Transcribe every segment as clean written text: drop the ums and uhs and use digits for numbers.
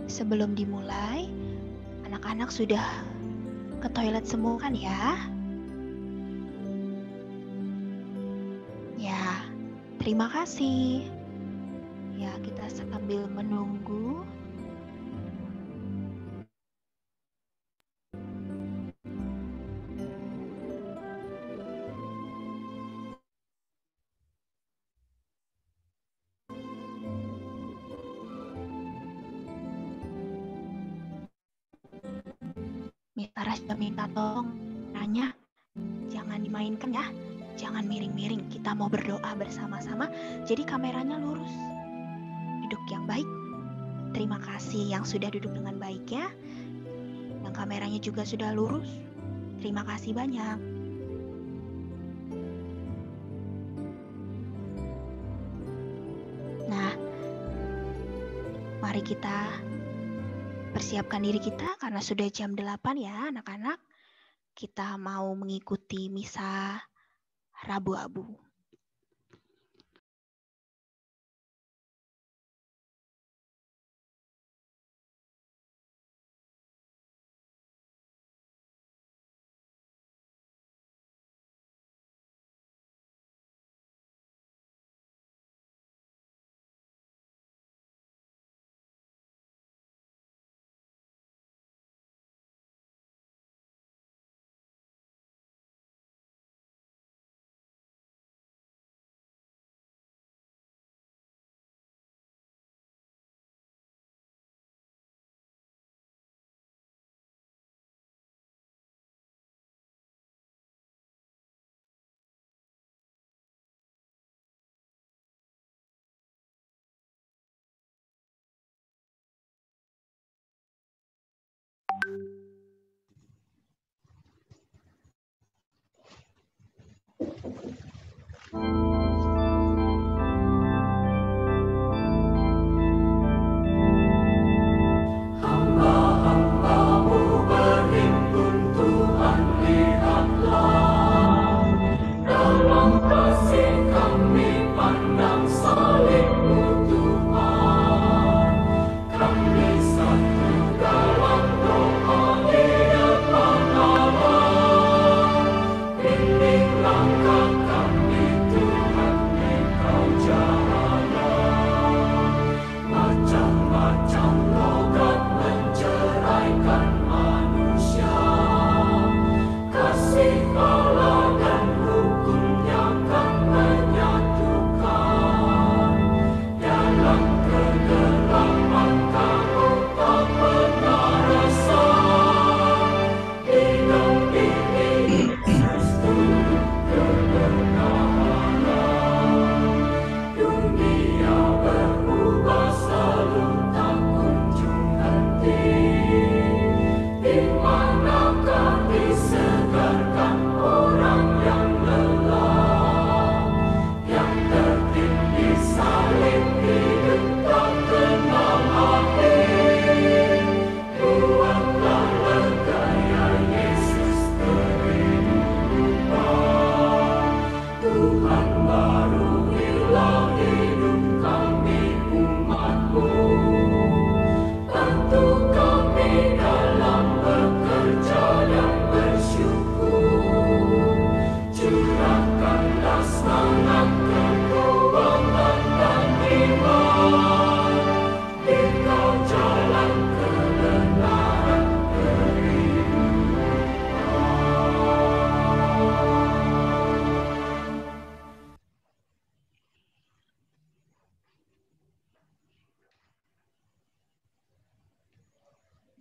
Sebelum dimulai, anak-anak sudah ke toilet semua kan ya? Ya, terima kasih. Ya, kita sambil menunggu. Miss Sarah sudah minta tolong nanya, jangan dimainkan ya. Jangan miring-miring, kita mau berdoa bersama-sama. Jadi kameranya lurus. Duduk yang baik. Terima kasih yang sudah duduk dengan baik ya. Yang kameranya juga sudah lurus. Terima kasih banyak. Nah, mari kita persiapkan diri kita karena sudah jam 8 ya anak-anak. Kita mau mengikuti misa Rabu-Abu.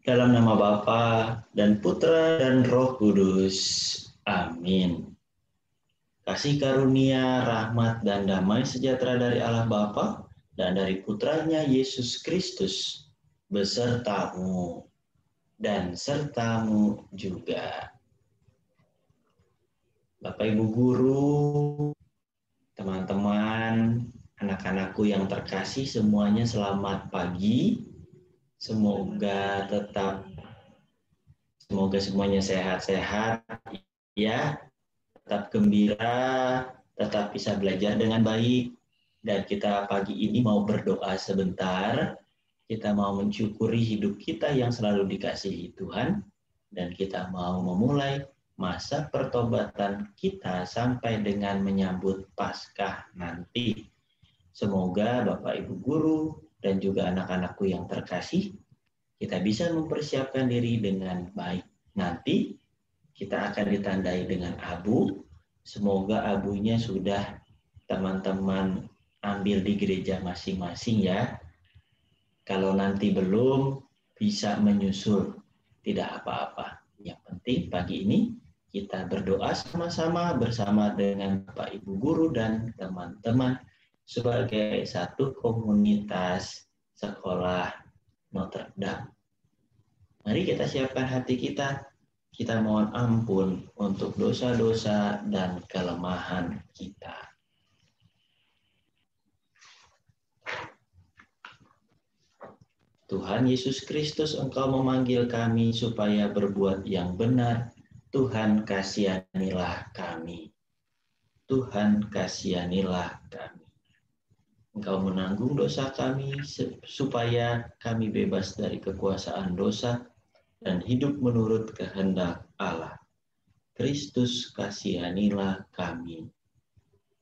Dalam nama Bapa dan Putra dan Roh Kudus. Amin. Kasih karunia, rahmat, dan damai sejahtera dari Allah Bapa dan dari Putranya Yesus Kristus besertamu dan sertamu juga. Bapak Ibu Guru, teman-teman, anak-anakku yang terkasih semuanya selamat pagi. Semoga semuanya sehat-sehat ya, tetap gembira, tetap bisa belajar dengan baik. Dan kita pagi ini mau berdoa sebentar kita mau mensyukuri hidup kita yang selalu dikasihi Tuhan, dan kita mau memulai masa pertobatan kita sampai dengan menyambut Paskah nanti. Semoga Bapak Ibu Guru dan juga anak-anakku yang terkasih, kita bisa mempersiapkan diri dengan baik. Nanti kita akan ditandai dengan abu. Semoga abunya sudah teman-teman ambil di gereja masing-masing ya. Kalau nanti belum, bisa menyusul, tidak apa-apa. Yang penting pagi ini kita berdoa sama-sama bersama dengan Bapak Ibu Guru dan teman-teman sebagai satu komunitas sekolah Notre Dame. Mari kita siapkan hati kita. Kita mohon ampun untuk dosa-dosa dan kelemahan kita. Tuhan Yesus Kristus, Engkau memanggil kami supaya berbuat yang benar. Tuhan, kasihanilah kami. Tuhan, kasihanilah kami. Engkau menanggung dosa kami supaya kami bebas dari kekuasaan dosa dan hidup menurut kehendak Allah. Kristus, kasihanilah kami.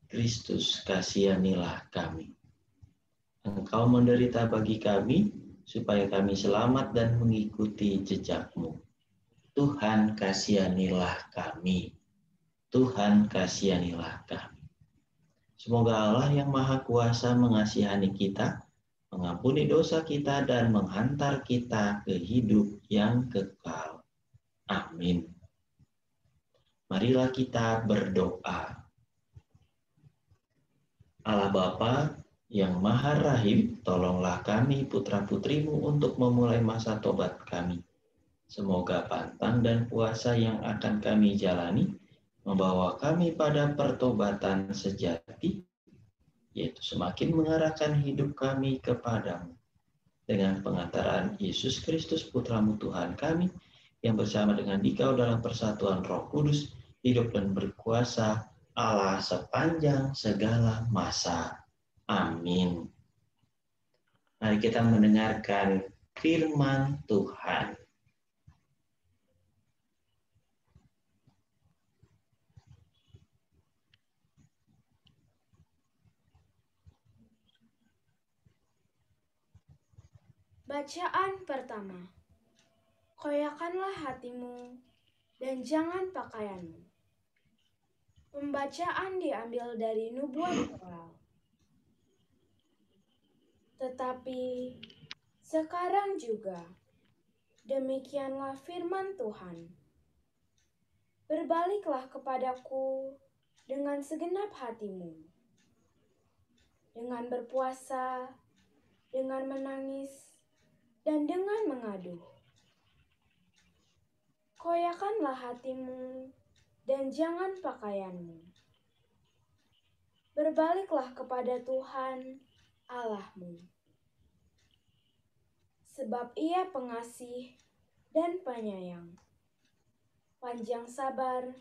Kristus, kasihanilah kami. Engkau menderita bagi kami, supaya kami selamat dan mengikuti jejak-Mu. Tuhan, kasihanilah kami. Tuhan, kasihanilah kami. Semoga Allah yang Maha Kuasa mengasihani kita, mengampuni dosa kita, dan menghantar kita ke hidup yang kekal. Amin. Marilah kita berdoa. Allah Bapa yang Maha Rahim, tolonglah kami putra-putrimu untuk memulai masa tobat kami. Semoga pantang dan puasa yang akan kami jalani membawa kami pada pertobatan sejati, yaitu semakin mengarahkan hidup kami kepadamu. Dengan pengantaran Yesus Kristus Putramu Tuhan kami, yang bersama dengan Dikau dalam persatuan Roh Kudus, hidup dan berkuasa Allah sepanjang segala masa. Amin. Mari kita mendengarkan firman Tuhan. Bacaan pertama. Koyakanlah hatimu dan jangan pakaianmu. Pembacaan diambil dari nubuat Yoel. Tetapi sekarang juga demikianlah firman Tuhan. Berbaliklah kepadaku dengan segenap hatimu, dengan berpuasa, dengan menangis, dan dengan mengaduh. Koyakanlah hatimu dan jangan pakaianmu. Berbaliklah kepada Tuhan Allahmu. Sebab Ia pengasih dan penyayang, panjang sabar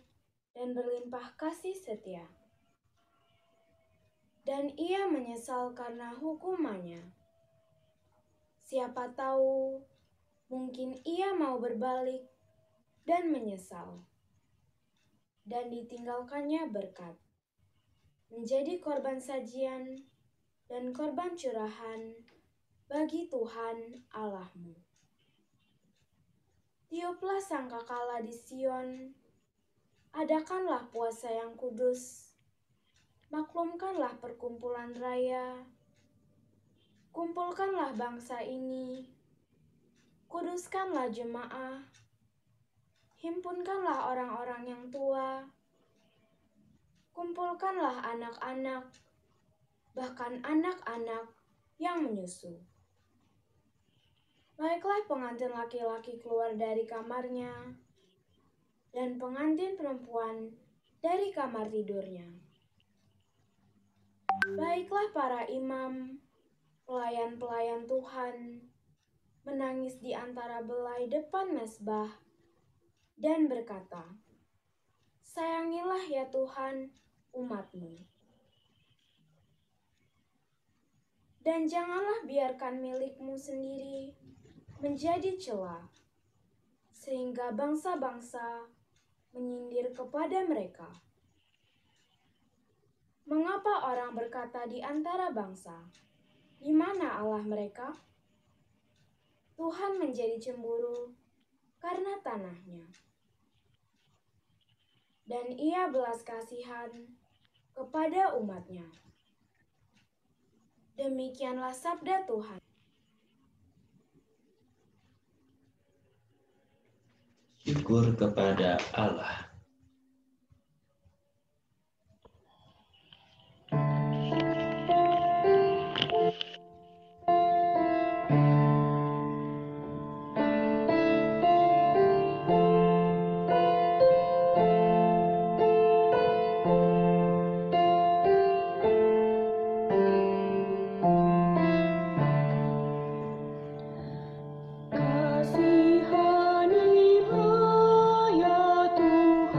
dan berlimpah kasih setia. Dan Ia menyesal karena hukumannya. Siapa tahu, mungkin Ia mau berbalik dan menyesal, dan ditinggalkannya berkat, menjadi korban sajian dan korban curahan bagi Tuhan Allahmu. Tiuplah sangkakala di Sion, adakanlah puasa yang kudus, maklumkanlah perkumpulan raya, kumpulkanlah bangsa ini, kuduskanlah jemaah, himpunkanlah orang-orang yang tua, kumpulkanlah anak-anak, bahkan anak-anak yang menyusu. Baiklah pengantin laki-laki keluar dari kamarnya, dan pengantin perempuan dari kamar tidurnya. Baiklah para imam, pelayan-pelayan Tuhan, menangis di antara belai depan mezbah, dan berkata, "Sayangilah ya Tuhan umat-Mu." Dan janganlah biarkan milikmu sendiri menjadi celah, sehingga bangsa-bangsa menyindir kepada mereka. Mengapa orang berkata di antara bangsa, "Di mana Allah mereka?" Tuhan menjadi cemburu karena tanahnya, dan Ia belas kasihan kepada umatnya. Demikianlah sabda Tuhan. Syukur kepada Allah. Kasihanilah ya Tuhan.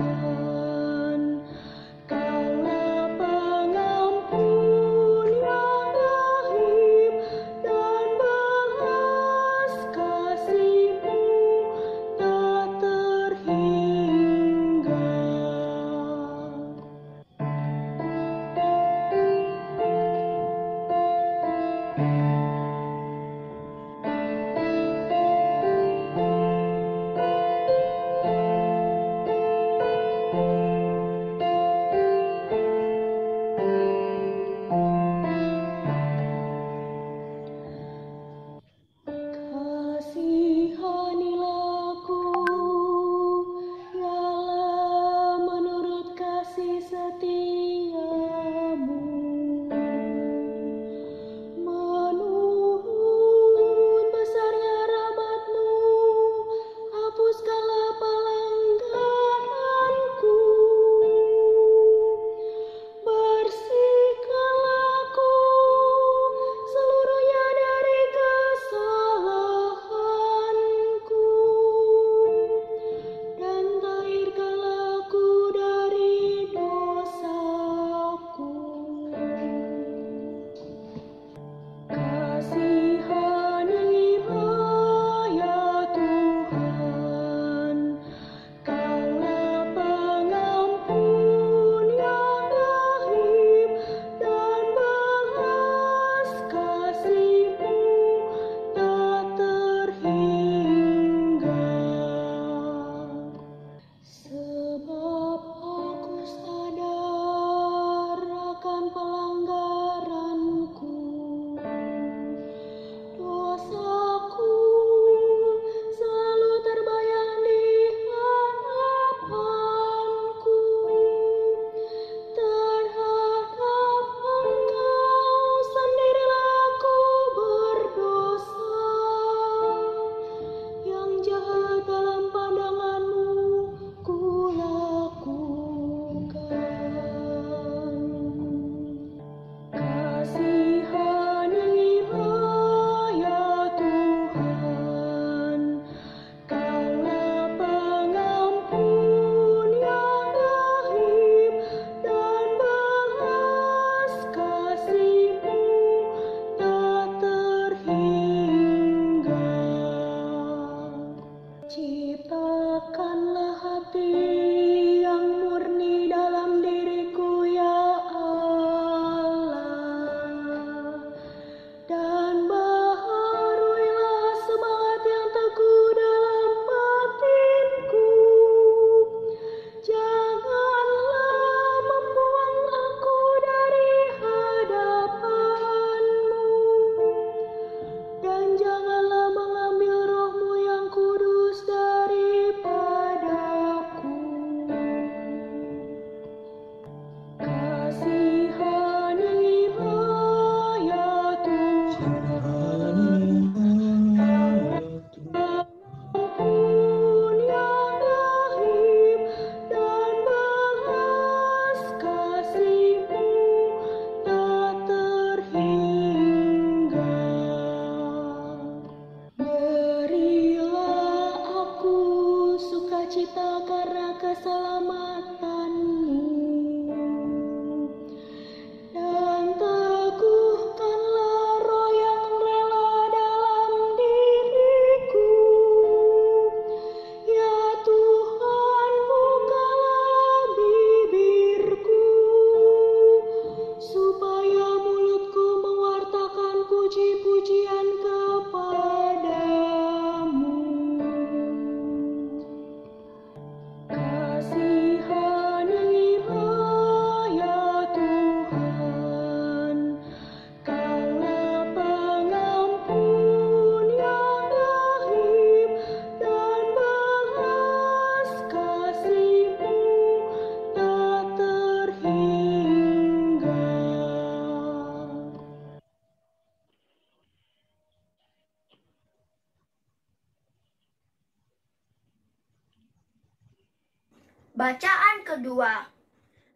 Bacaan kedua.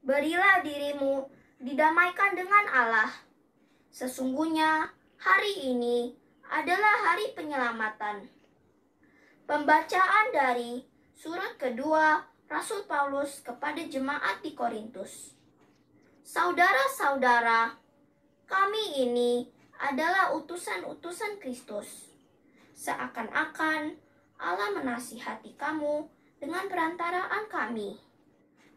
Berilah dirimu didamaikan dengan Allah. Sesungguhnya hari ini adalah hari penyelamatan. Pembacaan dari surat kedua Rasul Paulus kepada jemaat di Korintus. Saudara-saudara, kami ini adalah utusan-utusan Kristus. Seakan-akan Allah menasihati kamu dengan perantaraan kami.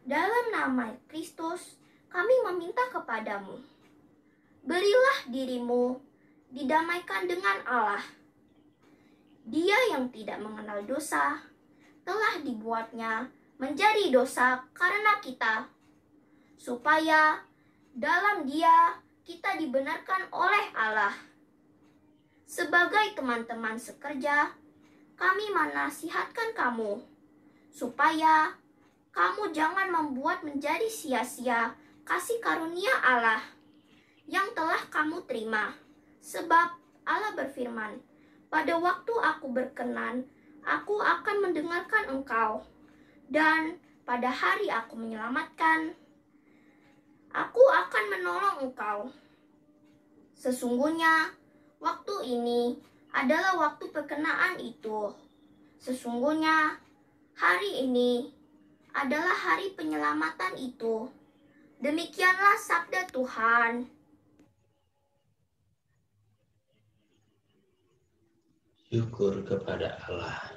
Dalam nama Kristus, kami meminta kepadamu, berilah dirimu didamaikan dengan Allah. Dia yang tidak mengenal dosa telah dibuatnya menjadi dosa karena kita, supaya dalam Dia kita dibenarkan oleh Allah. Sebagai teman-teman sekerja, kami menasihatkan kamu, supaya kamu jangan membuat menjadi sia-sia kasih karunia Allah yang telah kamu terima. Sebab Allah berfirman, pada waktu aku berkenan, aku akan mendengarkan engkau. Dan pada hari aku menyelamatkan, aku akan menolong engkau. Sesungguhnya waktu ini adalah waktu perkenaan itu. Sesungguhnya hari ini adalah hari penyelamatan itu. Demikianlah sabda Tuhan. Syukur kepada Allah.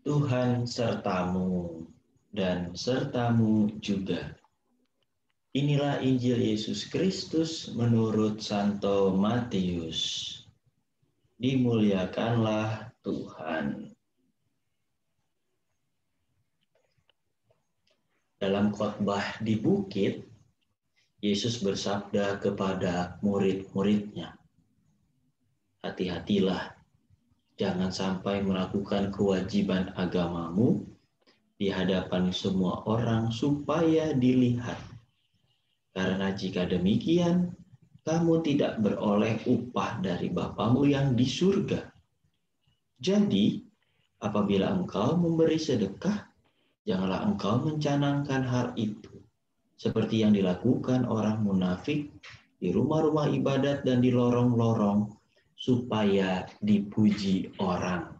Tuhan sertamu dan sertamu juga. Inilah Injil Yesus Kristus menurut Santo Matius. Dimuliakanlah Tuhan. Dalam khotbah di bukit, Yesus bersabda kepada murid-muridnya, hati-hatilah, jangan sampai melakukan kewajiban agamamu di hadapan semua orang supaya dilihat. Karena jika demikian, kamu tidak beroleh upah dari Bapamu yang di surga. Jadi, apabila engkau memberi sedekah, janganlah engkau mencanangkan hal itu, seperti yang dilakukan orang munafik di rumah-rumah ibadat dan di lorong-lorong, supaya dipuji orang.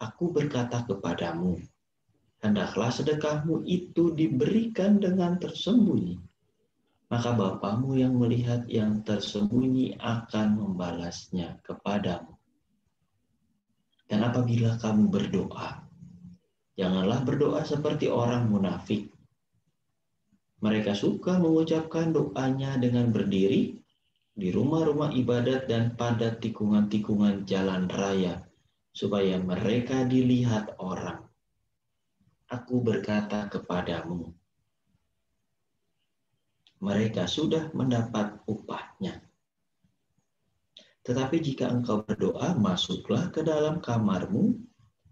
Aku berkata kepadamu, hendaklah sedekahmu itu diberikan dengan tersembunyi, maka Bapamu yang melihat yang tersembunyi akan membalasnya kepadamu. Dan apabila kamu berdoa, janganlah berdoa seperti orang munafik. Mereka suka mengucapkan doanya dengan berdiri di rumah-rumah ibadat dan pada tikungan-tikungan jalan raya, supaya mereka dilihat orang. Aku berkata kepadamu, mereka sudah mendapat upahnya. Tetapi jika engkau berdoa, masuklah ke dalam kamarmu,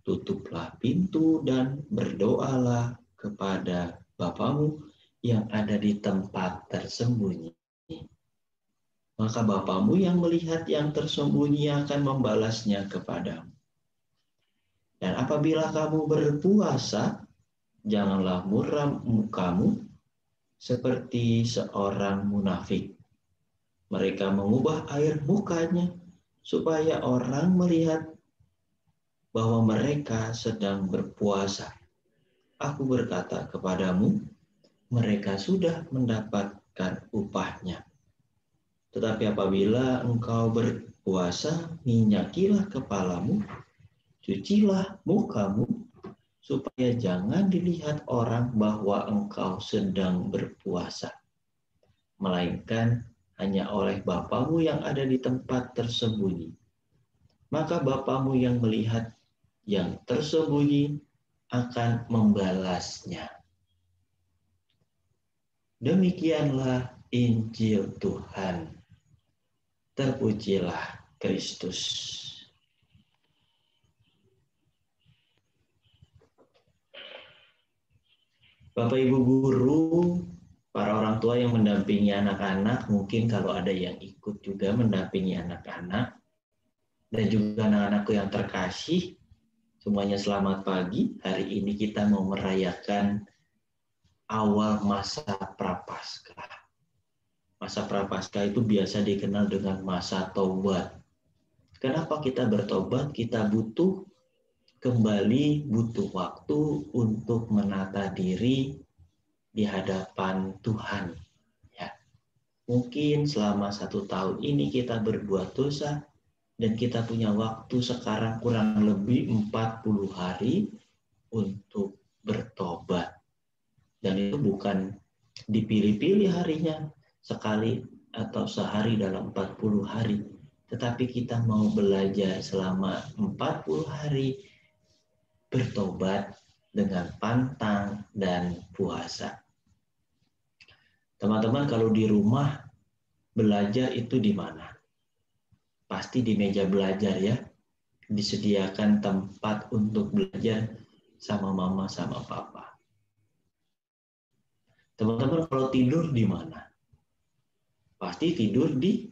tutuplah pintu dan berdoalah kepada Bapamu yang ada di tempat tersembunyi. Maka Bapamu yang melihat yang tersembunyi akan membalasnya kepadamu. Dan apabila kamu berpuasa, janganlah muram mukamu seperti seorang munafik. Mereka mengubah air mukanya supaya orang melihat bahwa mereka sedang berpuasa. Aku berkata kepadamu, mereka sudah mendapatkan upahnya. Tetapi apabila engkau berpuasa, minyakilah kepalamu, cucilah mukamu, supaya jangan dilihat orang bahwa engkau sedang berpuasa, melainkan hanya oleh Bapamu yang ada di tempat tersembunyi. Maka Bapamu yang melihat yang tersembunyi akan membalasnya. Demikianlah Injil Tuhan. Terpujilah Kristus. Bapak Ibu guru, para orang tua yang mendampingi anak-anak, mungkin kalau ada yang ikut juga mendampingi anak-anak, dan juga anak-anakku yang terkasih, semuanya selamat pagi. Hari ini kita mau merayakan awal masa Prapaskah. Masa Prapaskah itu biasa dikenal dengan masa taubat. Kenapa kita bertobat? Kita butuh waktu untuk menata diri di hadapan Tuhan. Ya. Mungkin selama 1 tahun ini kita berbuat dosa dan kita punya waktu sekarang kurang lebih 40 hari untuk bertobat. Dan itu bukan dipilih-pilih harinya sekali atau sehari dalam 40 hari. Tetapi kita mau belajar selama 40 hari bertobat dengan pantang dan puasa. Teman-teman, kalau di rumah belajar itu di mana? Pasti di meja belajar ya. Disediakan tempat untuk belajar sama mama sama papa. Teman-teman, kalau tidur di mana? Pasti tidur di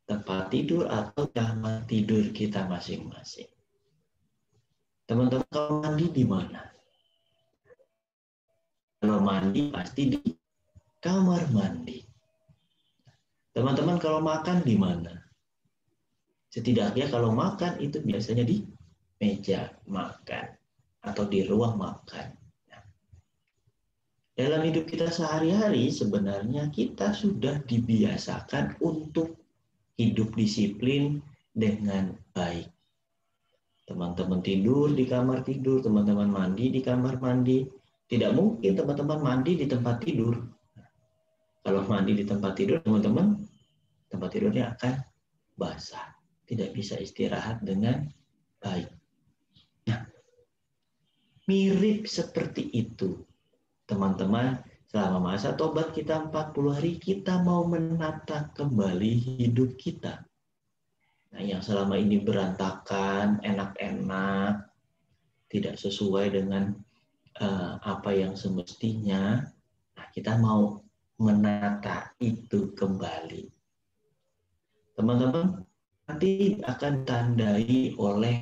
tempat tidur atau kamar tidur kita masing-masing. Teman-teman, kalau mandi di mana? Kalau mandi pasti di kamar mandi. Teman-teman, kalau makan di mana? Setidaknya kalau makan itu biasanya di meja makan atau di ruang makan. Dalam hidup kita sehari-hari sebenarnya kita sudah dibiasakan untuk hidup disiplin dengan baik. Teman-teman tidur di kamar tidur, teman-teman mandi di kamar mandi. Tidak mungkin teman-teman mandi di tempat tidur. Kalau mandi di tempat tidur, teman-teman, tempat tidurnya akan basah. Tidak bisa istirahat dengan baik. Nah, mirip seperti itu. Teman-teman, selama masa tobat kita 40 hari, kita mau menata kembali hidup kita. Nah, yang selama ini berantakan, enak-enak, tidak sesuai dengan apa yang semestinya, nah, kita mau menata itu kembali. Teman-teman, nanti akan ditandai oleh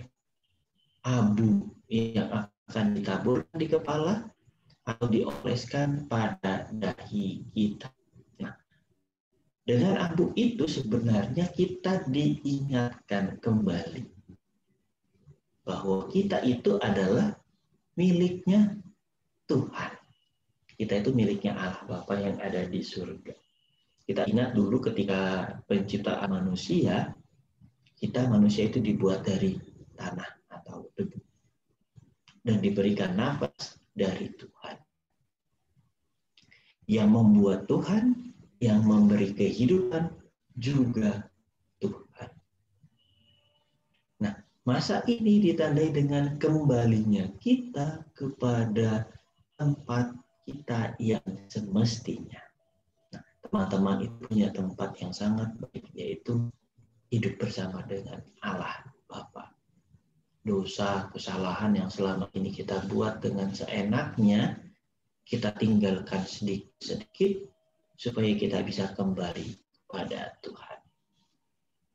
abu yang akan ditaburkan di kepala atau dioleskan pada dahi kita. Nah, dengan abu itu sebenarnya kita diingatkan kembali bahwa kita itu adalah miliknya Tuhan. Kita itu miliknya Allah Bapa yang ada di surga. Kita ingat dulu ketika penciptaan manusia, kita manusia itu dibuat dari tanah atau debu dan diberikan nafas dari Tuhan. Yang membuat Tuhan, yang memberi kehidupan juga Tuhan. Nah, masa ini ditandai dengan kembalinya kita kepada tempat kita yang semestinya. Nah, teman-teman itu punya tempat yang sangat baik, yaitu hidup bersama dengan Allah Bapa. Dosa, kesalahan yang selama ini kita buat dengan seenaknya, kita tinggalkan sedikit-sedikit supaya kita bisa kembali pada Tuhan.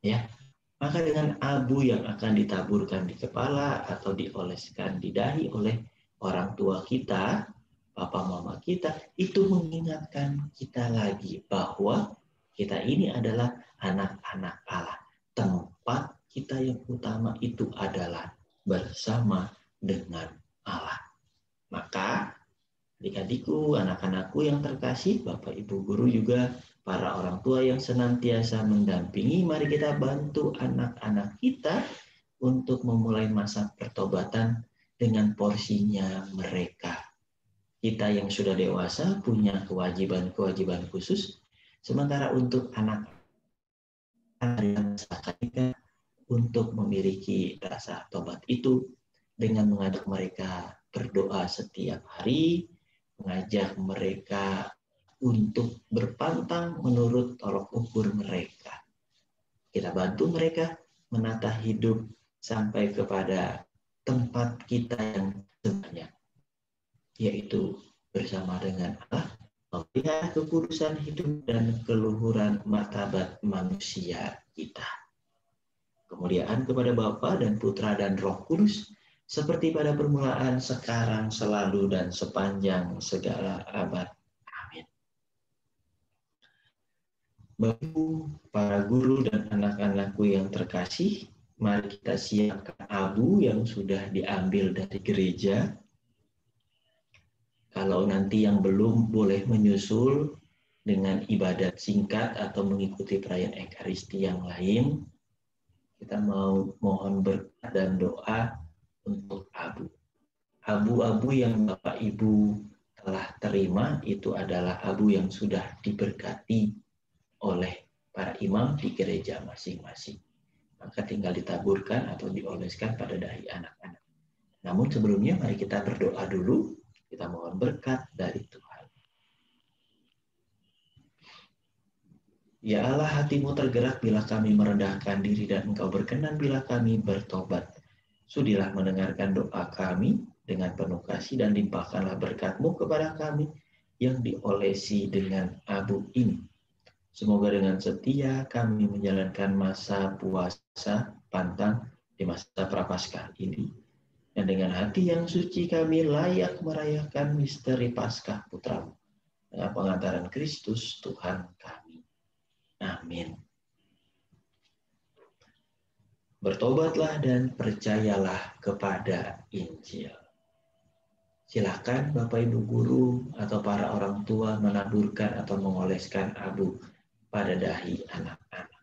Ya, maka dengan abu yang akan ditaburkan di kepala atau dioleskan di dahi oleh orang tua kita, papa mama kita, itu mengingatkan kita lagi bahwa kita ini adalah anak-anak Allah. Tempat kita yang utama itu adalah bersama dengan Allah. Maka adik-adikku, anak-anakku yang terkasih, Bapak Ibu guru juga, para orang tua yang senantiasa mendampingi, mari kita bantu anak-anak kita untuk memulai masa pertobatan dengan porsinya mereka. Kita yang sudah dewasa punya kewajiban-kewajiban khusus, sementara untuk anak-anak mereka untuk memiliki rasa tobat itu dengan mengajak mereka berdoa setiap hari, mengajak mereka untuk berpantang menurut tolok ukur mereka. Kita bantu mereka menata hidup sampai kepada tempat kita yang sebenarnya, yaitu bersama dengan Allah, melihat kekudusan hidup dan keluhuran martabat manusia kita. Kemuliaan kepada Bapa dan Putra dan Roh Kudus, seperti pada permulaan, sekarang, selalu, dan sepanjang segala abad. Amin. Bapak, para guru dan anak-anakku yang terkasih, mari kita siapkan abu yang sudah diambil dari gereja. Kalau nanti yang belum, boleh menyusul dengan ibadat singkat atau mengikuti perayaan Ekaristi yang lain. Kita mau mohon berkat dan doa untuk abu. Abu-abu yang Bapak Ibu telah terima itu adalah abu yang sudah diberkati oleh para imam di gereja masing-masing. Maka tinggal ditaburkan atau dioleskan pada dahi anak-anak. Namun sebelumnya mari kita berdoa dulu. Kita mohon berkat dari Tuhan. Ya Allah, hatimu tergerak bila kami merendahkan diri dan Engkau berkenan bila kami bertobat. Sudilah mendengarkan doa kami dengan penuh kasih dan limpahkanlah berkat-Mu kepada kami yang diolesi dengan abu ini. Semoga dengan setia kami menjalankan masa puasa pantang di masa Prapaskah ini. Dan dengan hati yang suci kami layak merayakan misteri Paskah Putra-Mu dengan pengantaran Kristus Tuhan kami. Amin. Bertobatlah dan percayalah kepada Injil. Silakan Bapak Ibu guru atau para orang tua menaburkan atau mengoleskan abu pada dahi anak-anak.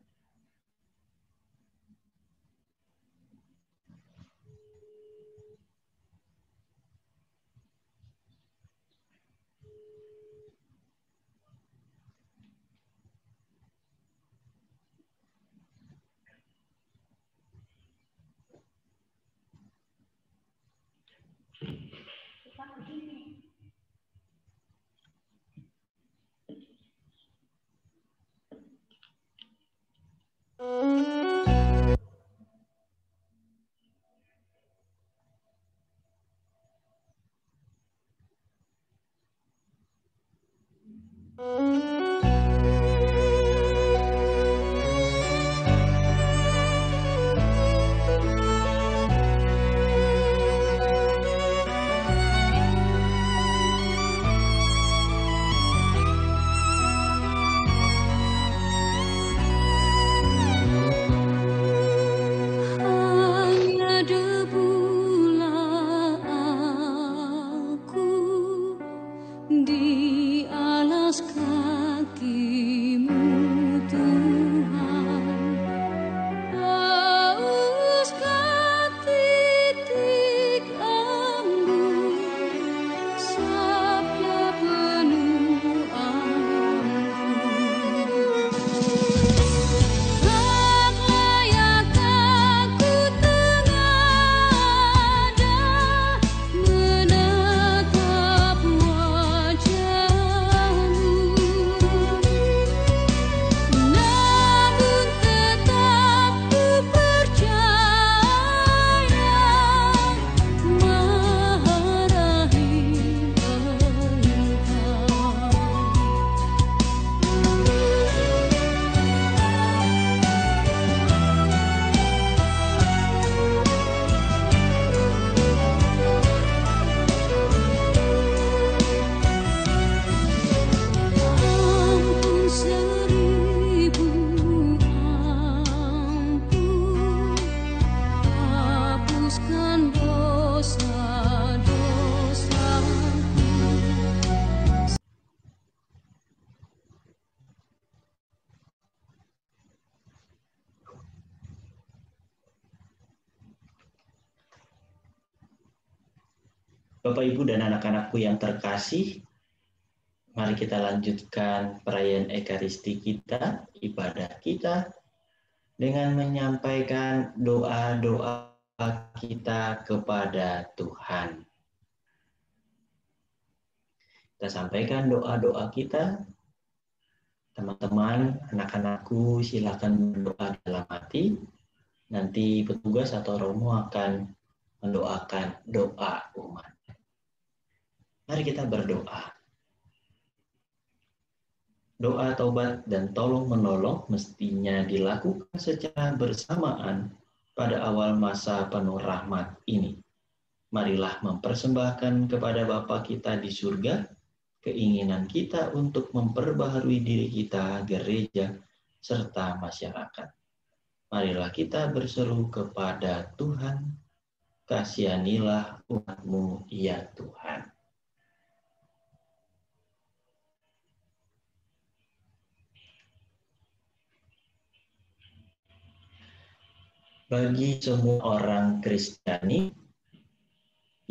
Menatap wajahmu Bapak, Ibu, dan anak-anakku yang terkasih, mari kita lanjutkan perayaan Ekaristi kita, ibadah kita, dengan menyampaikan doa-doa kita kepada Tuhan. Kita sampaikan doa-doa kita. Teman-teman, anak-anakku, silakan berdoa dalam hati. Nanti petugas atau romo akan mendoakan doa umat. Mari kita berdoa. Doa taubat dan tolong menolong mestinya dilakukan secara bersamaan pada awal masa penuh rahmat ini. Marilah mempersembahkan kepada Bapa kita di surga keinginan kita untuk memperbaharui diri kita, gereja, serta masyarakat. Marilah kita berseru kepada Tuhan, kasihanilah umat-Mu, ya Tuhan. Bagi semua orang Kristiani,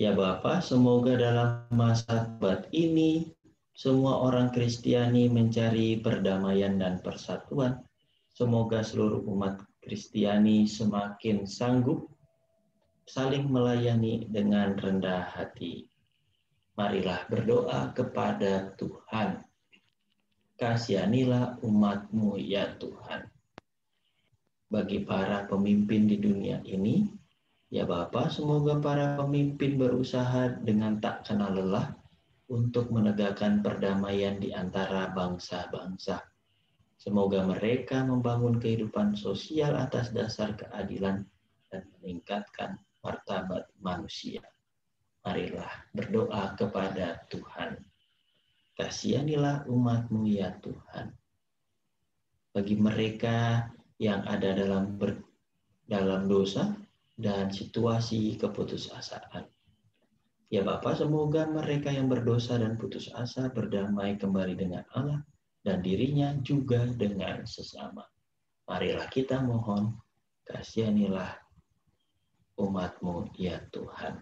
ya Bapa, semoga dalam masa taubat ini, semua orang Kristiani mencari perdamaian dan persatuan. Semoga seluruh umat Kristiani semakin sanggup saling melayani dengan rendah hati. Marilah berdoa kepada Tuhan. Kasihanilah umat-Mu, ya Tuhan. Bagi para pemimpin di dunia ini, ya Bapa, semoga para pemimpin berusaha dengan tak kenal lelah untuk menegakkan perdamaian di antara bangsa-bangsa. Semoga mereka membangun kehidupan sosial atas dasar keadilan dan meningkatkan martabat manusia. Marilah berdoa kepada Tuhan. Kasihanilah umat-Mu, ya Tuhan. Bagi mereka yang ada dalam dosa dan situasi keputusasaan, ya Bapa, semoga mereka yang berdosa dan putus asa berdamai kembali dengan Allah dan dirinya juga dengan sesama. Marilah kita mohon, kasihanilah umat-Mu, ya Tuhan.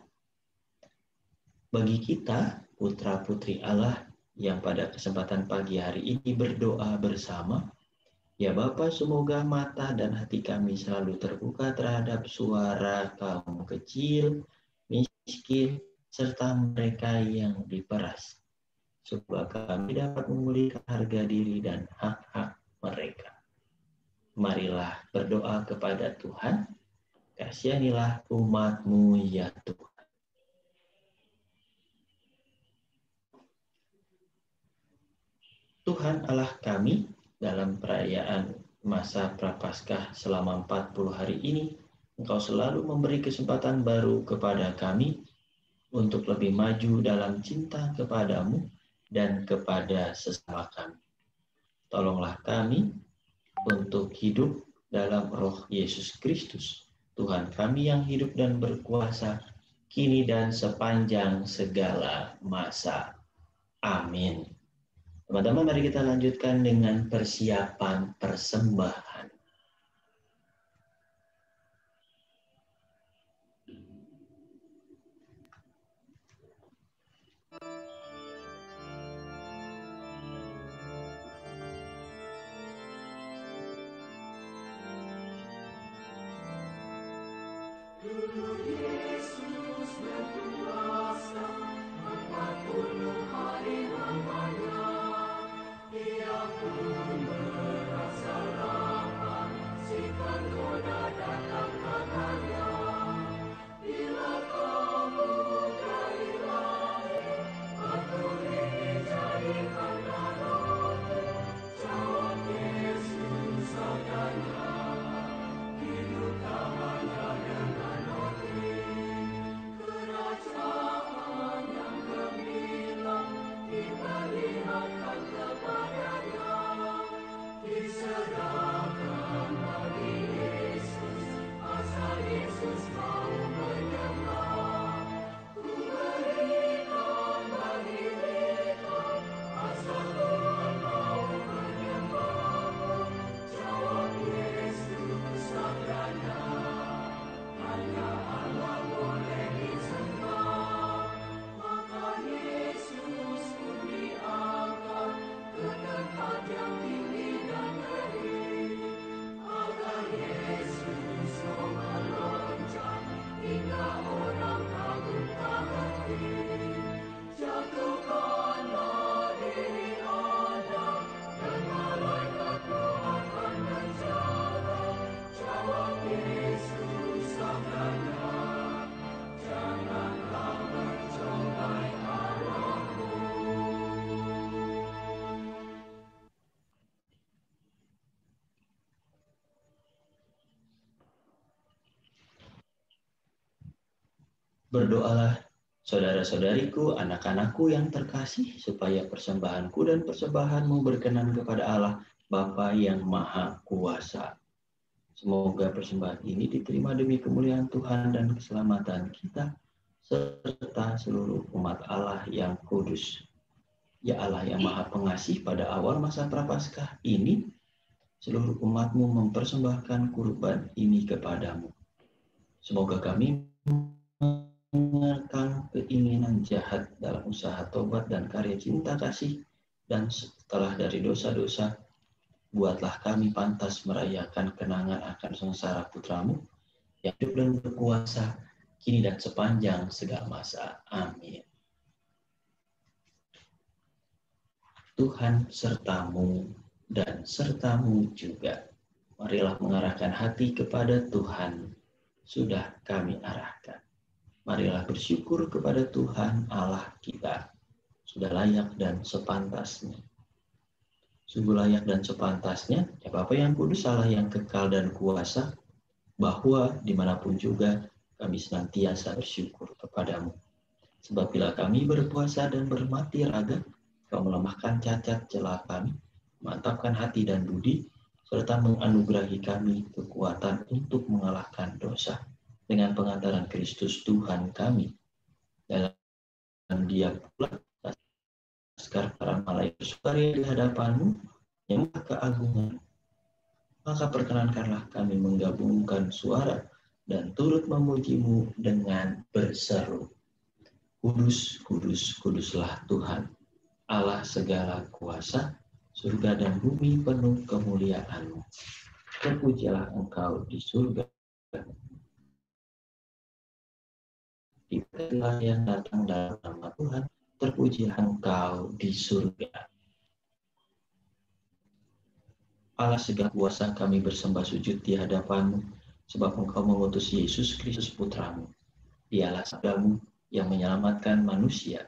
Bagi kita, putra-putri Allah yang pada kesempatan pagi hari ini berdoa bersama, ya Bapa, semoga mata dan hati kami selalu terbuka terhadap suara kaum kecil, miskin, serta mereka yang diperas, supaya kami dapat memulihkan harga diri dan hak-hak mereka. Marilah berdoa kepada Tuhan, kasihanilah umat-Mu, ya Tuhan. Tuhan Allah kami, dalam perayaan masa Prapaskah selama 40 hari ini, Engkau selalu memberi kesempatan baru kepada kami untuk lebih maju dalam cinta kepadamu dan kepada sesama kami. Tolonglah kami untuk hidup dalam Roh Yesus Kristus, Tuhan kami yang hidup dan berkuasa, kini dan sepanjang segala masa. Amin. Teman-teman, mari kita lanjutkan dengan persiapan persembahan. Yesus berkuasa 40 hari lamanya. Ia pun merasa lapar. Berdoalah, saudara-saudariku, anak-anakku yang terkasih, supaya persembahanku dan persembahanmu berkenan kepada Allah, Bapa yang Maha Kuasa. Semoga persembahan ini diterima demi kemuliaan Tuhan dan keselamatan kita, serta seluruh umat Allah yang kudus. Ya Allah yang Maha Pengasih, pada awal masa Prapaskah ini, seluruh umat-Mu mempersembahkan kurban ini kepadamu. Semoga kami mengekang keinginan jahat dalam usaha tobat dan karya cinta kasih, dan setelah dari dosa-dosa, buatlah kami pantas merayakan kenangan akan sengsara Putra-Mu yang hidup dan berkuasa kini dan sepanjang segala masa. Amin. Tuhan sertamu dan sertamu juga. Marilah mengarahkan hati kepada Tuhan. Sudah kami arahkan. Marilah bersyukur kepada Tuhan Allah kita. Sudah layak dan sepantasnya. Sungguh layak dan sepantasnya, ya Bapa yang kudus, Allah yang kekal dan kuasa, bahwa dimanapun juga kami senantiasa bersyukur kepadamu. Sebab bila kami berpuasa dan bermati raga, Kau melemahkan cacat celah kami, memantapkan hati dan budi, serta menganugerahi kami kekuatan untuk mengalahkan dosa dengan pengantaran Kristus Tuhan kami. Dalam Dia pula askar para malaikat bersukaria di hadapan-Mu, menyembah keagungan. Maka perkenankanlah kami menggabungkan suara dan turut memuji-Mu dengan berseru. Kudus, kudus, kuduslah Tuhan, Allah segala kuasa, surga dan bumi penuh kemuliaan-Mu. Terpujilah Engkau di surga. Diberkatilah yang datang dalam nama Tuhan, terpujilah Engkau di surga. Allah segala kuasa, kami bersembah sujud di hadapan-Mu, sebab Engkau mengutus Yesus Kristus Putra-Mu. Dialah sabda-Mu yang menyelamatkan manusia.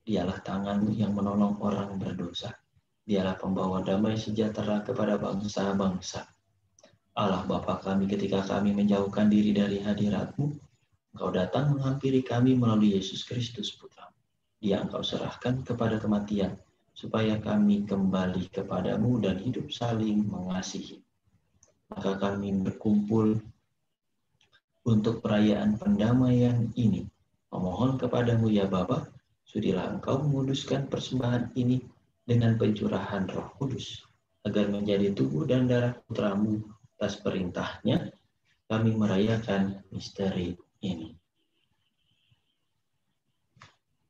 Dialah tangan-Mu yang menolong orang berdosa. Dialah pembawa damai sejahtera kepada bangsa-bangsa. Allah Bapa kami, ketika kami menjauhkan diri dari hadirat-Mu, Engkau datang menghampiri kami melalui Yesus Kristus Putra-Mu. Dia Engkau serahkan kepada kematian, supaya kami kembali kepadamu dan hidup saling mengasihi. Maka kami berkumpul untuk perayaan pendamaian ini. Memohon kepadamu ya Bapa, sudilah Engkau menguduskan persembahan ini dengan pencurahan Roh Kudus, agar menjadi tubuh dan darah Putra-Mu. Atas perintahnya, kami merayakan misteri ini.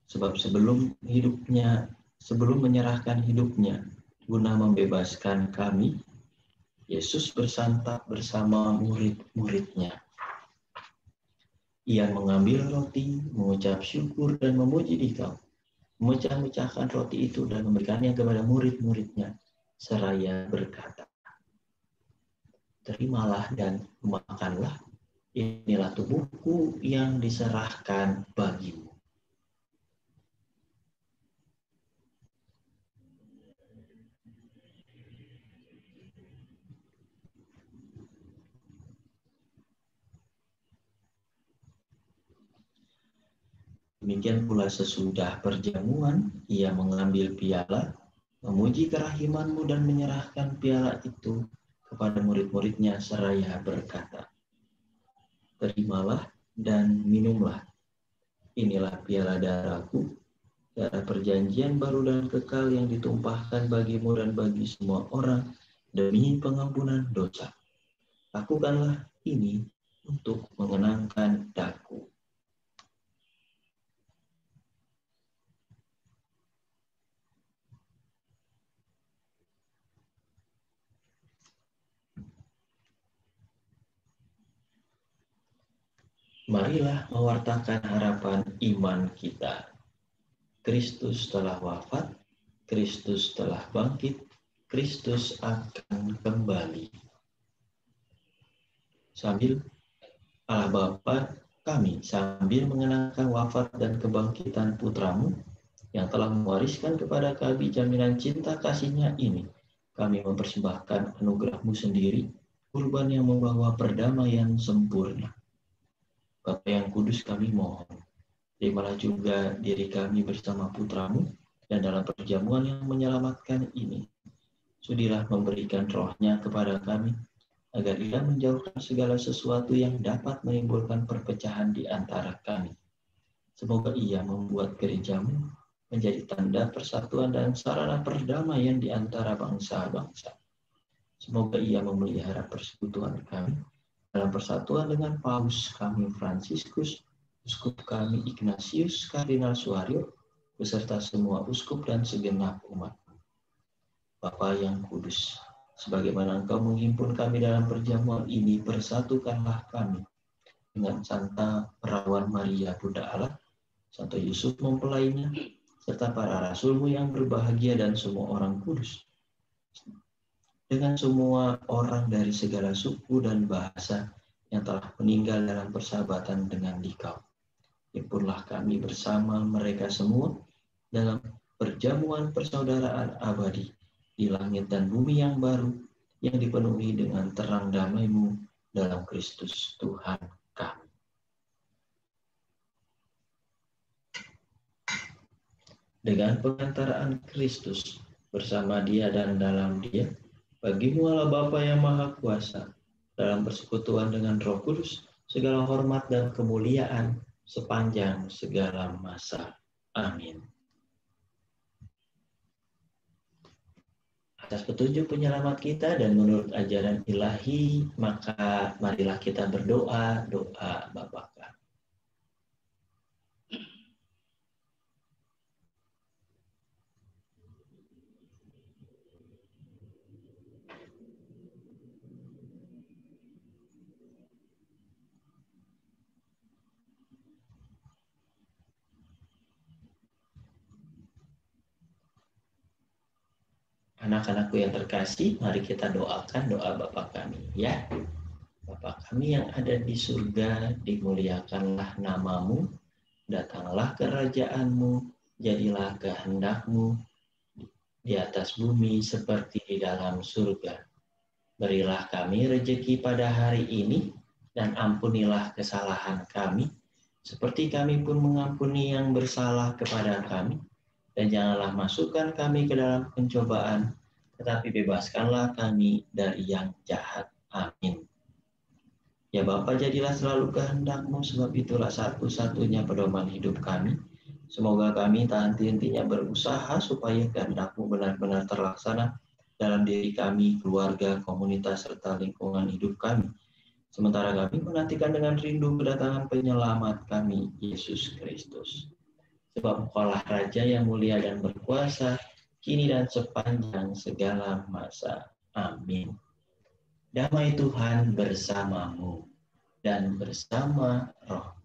Sebab sebelum menyerahkan hidupnya guna membebaskan kami, Yesus bersantap bersama murid-muridnya. Ia mengambil roti, mengucap syukur dan memuji Dikau, memecah-mecahkan roti itu dan memberikannya kepada murid-muridnya, seraya berkata, terimalah dan makanlah, inilah tubuhku yang diserahkan bagimu. Demikian pula sesudah perjamuan, ia mengambil piala, memuji kerahiman-Mu dan menyerahkan piala itu kepada murid-muridnya seraya berkata, terimalah dan minumlah. Inilah piala darahku, darah perjanjian baru dan kekal yang ditumpahkan bagimu dan bagi semua orang demi pengampunan dosa. Lakukanlah ini untuk mengenangkan daku. Marilah mewartakan harapan iman kita. Kristus telah wafat, Kristus telah bangkit, Kristus akan kembali. Sambil Allah Bapa kami, sambil mengenangkan wafat dan kebangkitan Putra-Mu yang telah mewariskan kepada kami jaminan cinta kasih-Nya ini, kami mempersembahkan anugerah-Mu sendiri, kurban yang membawa perdamaian sempurna. Bapa yang kudus, kami mohon, Terimalah juga diri kami bersama putra-Mu, dan dalam perjamuan yang menyelamatkan ini, sudilah memberikan roh-Nya kepada kami, agar Ia menjauhkan segala sesuatu yang dapat menimbulkan perpecahan di antara kami. Semoga Ia membuat gereja-Mu menjadi tanda persatuan dan sarana perdamaian di antara bangsa-bangsa. Semoga Ia memelihara persekutuan kami dalam persatuan dengan Paus kami Fransiskus, Uskup kami Ignatius Kardinal Suaryo, beserta semua uskup dan segenap umat. Bapa yang kudus, sebagaimana Engkau menghimpun kami dalam perjamuan ini, persatukanlah kami dengan Santa Perawan Maria Bunda Allah, Santo Yusuf mempelainya, serta para rasul-Mu yang berbahagia dan semua orang kudus, dengan semua orang dari segala suku dan bahasa yang telah meninggal dalam persahabatan dengan Dikau. Himpunlah kami bersama mereka semua dalam perjamuan persaudaraan abadi di langit dan bumi yang baru, yang dipenuhi dengan terang damai-Mu dalam Kristus Tuhan kami. Dengan pengantaraan Kristus bersama Dia dan dalam Dia, bagi-Mu Allah Bapa yang Maha Kuasa, dalam persekutuan dengan Roh Kudus, segala hormat dan kemuliaan sepanjang segala masa. Amin. Atas petunjuk penyelamat kita dan menurut ajaran ilahi, maka marilah kita berdoa, doa Bapa kami. Anak-anakku yang terkasih, mari kita doakan doa Bapa kami, ya. Bapa kami yang ada di surga, dimuliakanlah nama-Mu, datanglah kerajaan-Mu, jadilah kehendak-Mu di atas bumi seperti di dalam surga. Berilah kami rejeki pada hari ini, dan ampunilah kesalahan kami, seperti kami pun mengampuni yang bersalah kepada kami. Dan janganlah masukkan kami ke dalam pencobaan, tetapi bebaskanlah kami dari yang jahat. Amin. Ya Bapa, jadilah selalu kehendak-Mu, sebab itulah satu-satunya pedoman hidup kami. Semoga kami tak henti-hentinya berusaha supaya kehendak-Mu benar-benar terlaksana dalam diri kami, keluarga, komunitas, serta lingkungan hidup kami. Sementara kami menantikan dengan rindu kedatangan penyelamat kami, Yesus Kristus. Sebab Engkaulah Raja yang mulia dan berkuasa, kini dan sepanjang segala masa. Amin. Damai Tuhan bersamamu dan bersama roh.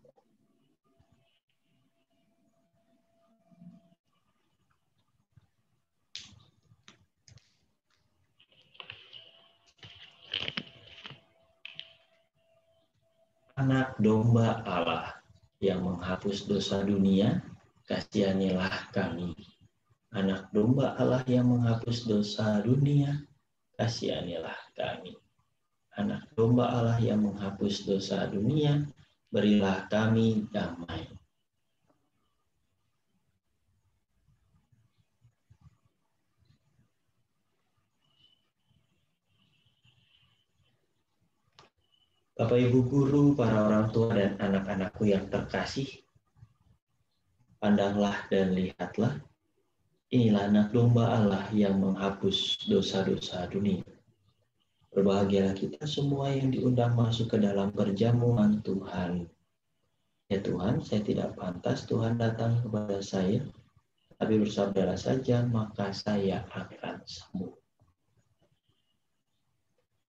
Anak domba Allah yang menghapus dosa dunia, kasihanilah kami. Anak domba Allah yang menghapus dosa dunia, kasihanilah kami. Anak domba Allah yang menghapus dosa dunia, berilah kami damai. Bapak Ibu Guru, para orang tua dan anak-anakku yang terkasih, pandanglah dan lihatlah, inilah anak domba Allah yang menghapus dosa-dosa dunia. Berbahagialah kita semua yang diundang masuk ke dalam perjamuan Tuhan. Ya Tuhan, saya tidak pantas Tuhan datang kepada saya, tapi bersabdalah saja, maka saya akan sembuh.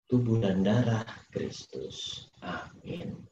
Tubuh dan darah Kristus. Amin.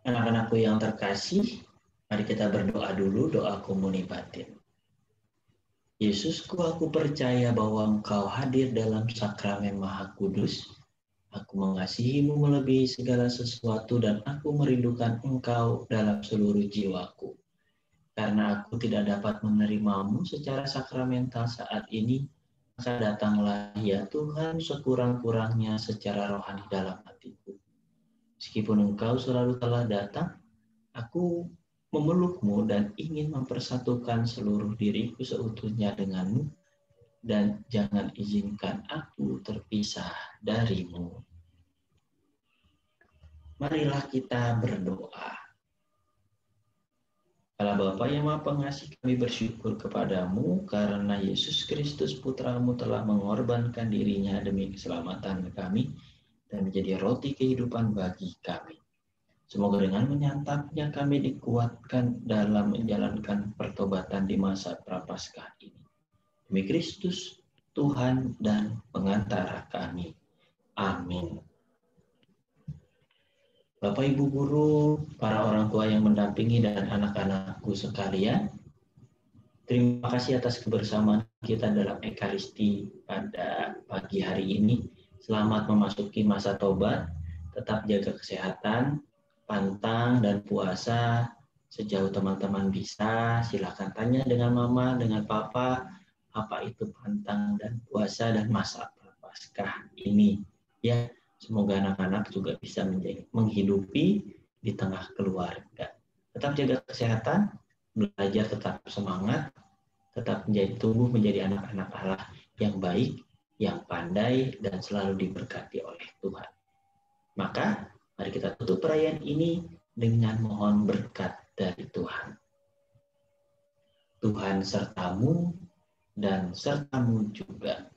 Anak-anakku yang terkasih, mari kita berdoa dulu, doa komuni batin. Yesusku, aku percaya bahwa Engkau hadir dalam sakramen Maha Kudus. Aku mengasihimu melebihi segala sesuatu dan aku merindukan Engkau dalam seluruh jiwaku. Karena aku tidak dapat menerimamu secara sakramental saat ini, maka datanglah ya Tuhan sekurang-kurangnya secara rohani dalam hatiku. Meskipun Engkau selalu telah datang, aku memelukmu dan ingin mempersatukan seluruh diriku seutuhnya denganmu, dan jangan izinkan aku terpisah darimu. Marilah kita berdoa. Allah Bapa yang Maha Pengasih, kami bersyukur kepadamu karena Yesus Kristus Putramu telah mengorbankan dirinya demi keselamatan kami dan menjadi roti kehidupan bagi kami. Semoga dengan menyantapnya kami dikuatkan dalam menjalankan pertobatan di masa Prapaskah ini. Demi Kristus, Tuhan dan pengantara kami. Amin. Bapak, Ibu Guru, para orang tua yang mendampingi dan anak-anakku sekalian, terima kasih atas kebersamaan kita dalam Ekaristi pada pagi hari ini. Selamat memasuki masa tobat, tetap jaga kesehatan, pantang dan puasa sejauh teman-teman bisa. Silakan tanya dengan mama, dengan papa, apa itu pantang dan puasa dan masa Prapaskah ini. Ya, semoga anak-anak juga bisa menghidupi di tengah keluarga. Tetap jaga kesehatan, belajar tetap semangat, tetap tumbuh menjadi anak-anak Allah yang baik, yang pandai, dan selalu diberkati oleh Tuhan. Maka, mari kita tutup perayaan ini dengan mohon berkat dari Tuhan. Tuhan sertamu dan sertamu juga.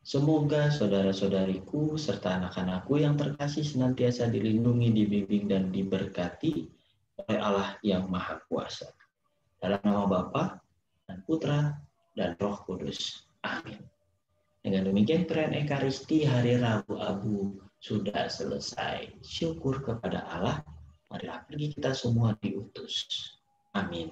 Semoga saudara-saudariku serta anak-anakku yang terkasih senantiasa dilindungi, dibimbing, dan diberkati oleh Allah yang Maha Kuasa. Dalam nama Bapa dan Putra dan Roh Kudus. Amin. Dengan demikian perayaan Ekaristi hari Rabu Abu sudah selesai. Syukur kepada Allah. Marilah pergi kita semua diutus. Amin.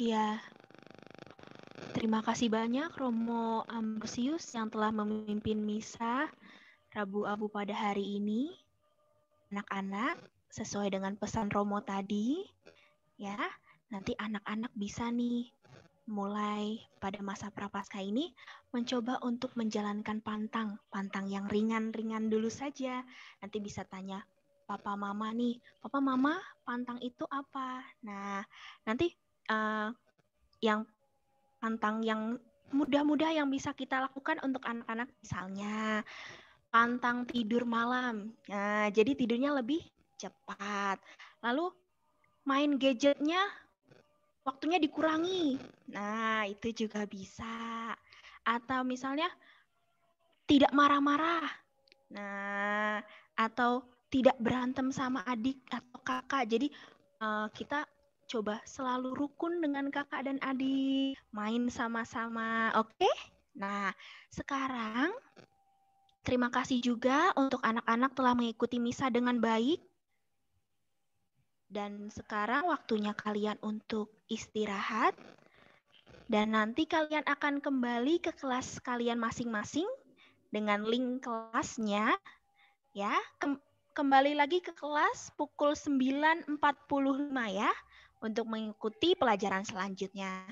Ya, terima kasih banyak Romo Ambrosius yang telah memimpin misa Rabu Abu pada hari ini. Anak-anak, sesuai dengan pesan Romo tadi, ya, nanti anak-anak bisa nih mulai pada masa Prapaskah ini mencoba untuk menjalankan pantang yang ringan-ringan dulu saja. Nanti bisa tanya Papa Mama nih, Papa Mama pantang itu apa? Nah, nanti yang pantang yang mudah-mudah yang bisa kita lakukan untuk anak-anak, misalnya pantang tidur malam. Nah, jadi tidurnya lebih cepat. Lalu main gadgetnya waktunya dikurangi. Nah, itu juga bisa. Atau misalnya tidak marah-marah. Nah, atau tidak berantem sama adik atau kakak. Jadi kita coba selalu rukun dengan kakak dan adik, main sama-sama, oke? Nah, sekarang terima kasih juga untuk anak-anak telah mengikuti misa dengan baik. Dan sekarang waktunya kalian untuk istirahat. Dan nanti kalian akan kembali ke kelas kalian masing-masing dengan link kelasnya. Ya, kembali lagi ke kelas pukul 9.45 ya, untuk mengikuti pelajaran selanjutnya.